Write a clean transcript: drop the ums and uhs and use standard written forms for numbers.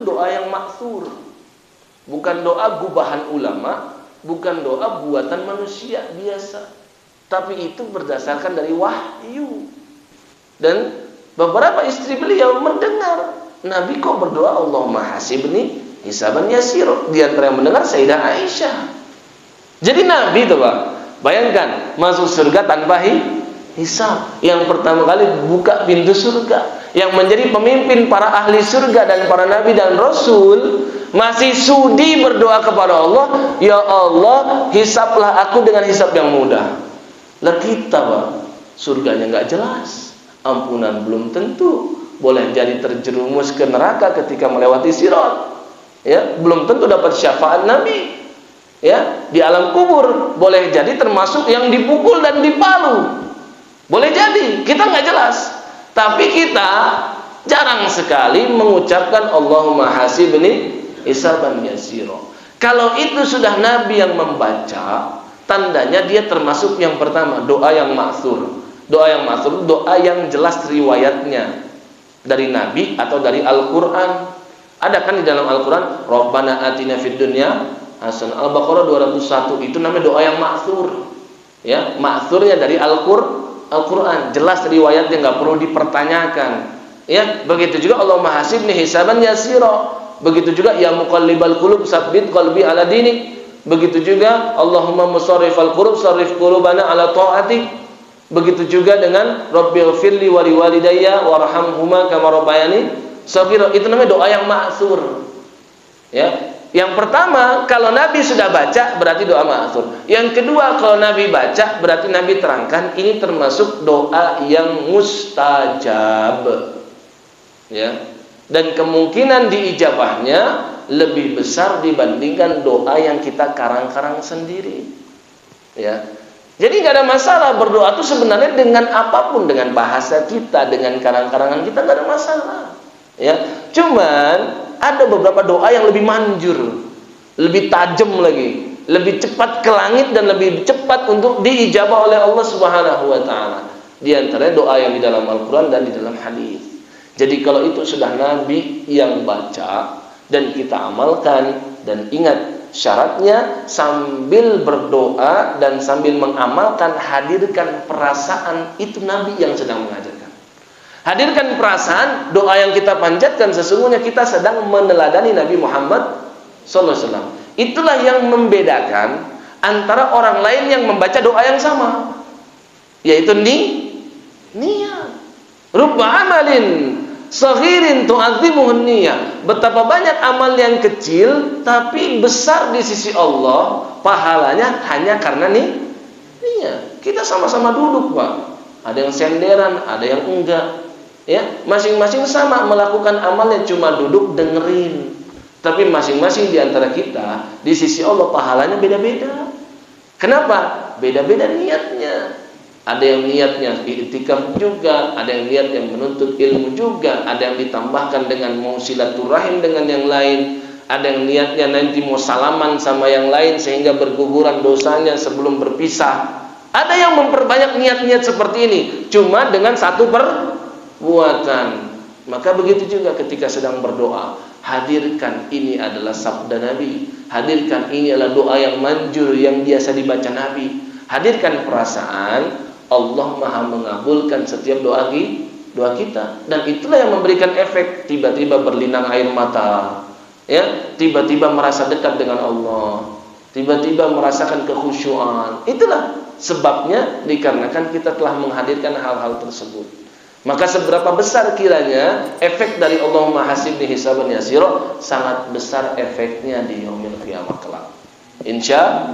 doa yang maksur, bukan doa gubahan ulama, bukan doa buatan manusia biasa, tapi itu berdasarkan dari wahyu. Dan beberapa istri beliau mendengar Nabi kok berdoa Allahumma hasibni hisaban yasir. Di antara yang mendengar Sayyidah Aisyah. Jadi Nabi itu Pak, bayangkan masuk surga tanpa hisab. Yang pertama kali buka pintu surga, yang menjadi pemimpin para ahli surga dan para nabi dan rasul, masih sudi berdoa kepada Allah, ya Allah hisablah aku dengan hisab yang mudah. Lah kita Pak, surganya nggak jelas, ampunan belum tentu, boleh jadi terjerumus ke neraka ketika melewati sirat, ya belum tentu dapat syafaat Nabi, ya di alam kubur boleh jadi termasuk yang dipukul dan dipalu, boleh jadi, kita nggak jelas. Tapi kita jarang sekali mengucapkan Allahumma hasibni hisaban yasiro. Kalau itu sudah Nabi yang membaca, tandanya dia termasuk yang pertama, doa yang maksur. Doa yang maksur, doa yang jelas riwayatnya dari Nabi atau dari Al-Quran. Ada kan di dalam Al-Quran, Rabbana atina fid dunya hasanah. Al-Baqarah 201, itu namanya doa yang maksur. Ya, maksurnya dari Al-Quran, jelas riwayatnya, nggak perlu dipertanyakan. Ya, begitu juga Allahumma hasibni hisaban yasira. Begitu juga ya muqallibal qulub tsabbit qalbi ala dinik. Begitu juga Allahumma musarrifal qulub sarrif qulubana ala ta'atik. Begitu juga dengan rabbighfirli wa liwalidayya warhamhuma kama rabbayani shaghira. Itu namanya doa yang maksur. Ya. Yang pertama, kalau Nabi sudah baca berarti doa maksur. Yang kedua, kalau Nabi baca berarti Nabi terangkan ini termasuk doa yang mustajab. Ya. Dan kemungkinan diijabahnya lebih besar dibandingkan doa yang kita karang-karang sendiri. Ya. Jadi nggak ada masalah berdoa itu sebenarnya dengan apapun, dengan bahasa kita, dengan karang-karangan kita nggak ada masalah. Ya. Cuman ada beberapa doa yang lebih manjur, lebih tajam lagi, lebih cepat ke langit dan lebih cepat untuk diijabah oleh Allah Subhanahu wa taala. Di antaranya doa yang di dalam Al-Qur'an dan di dalam hadis. Jadi kalau itu sudah Nabi yang baca dan kita amalkan, dan ingat syaratnya sambil berdoa dan sambil mengamalkan, hadirkan perasaan itu Nabi yang sedang mengajarkan. Hadirkan perasaan doa yang kita panjatkan sesungguhnya kita sedang meneladani Nabi Muhammad SAW. Itulah yang membedakan antara orang lain yang membaca doa yang sama, yaitu niat. Rubba amalin saghirin tu'adzimuhun niyah. Betapa banyak amal yang kecil tapi besar di sisi Allah pahalanya hanya karena niat. Kita sama-sama duduk Pak, ada yang senderan, ada yang enggak. Ya, masing-masing sama melakukan amalnya, cuma duduk dengerin. Tapi masing-masing di antara kita di sisi Allah pahalanya beda-beda. Kenapa? Beda-beda niatnya. Ada yang niatnya i'tikaf juga, ada yang niat yang menuntut ilmu juga, ada yang ditambahkan dengan mau silaturahim dengan yang lain, ada yang niatnya nanti mau salaman sama yang lain sehingga berguguran dosanya sebelum berpisah. Ada yang memperbanyak niat-niat seperti ini cuma dengan satu perbuatan. Maka begitu juga ketika sedang berdoa, hadirkan ini adalah sabda Nabi, hadirkan ini adalah doa yang manjur yang biasa dibaca Nabi. Hadirkan perasaan Allah Maha mengabulkan setiap doa kita, dan itulah yang memberikan efek tiba-tiba berlinang air mata, ya, tiba-tiba merasa dekat dengan Allah, tiba-tiba merasakan kekhusyuan. Itulah sebabnya dikarenakan kita telah menghadirkan hal-hal tersebut. Maka seberapa besar kiranya efek dari Allahumma hasibni hisaban yasira, sangat besar efeknya di yaumil qiyamah kelak. Insya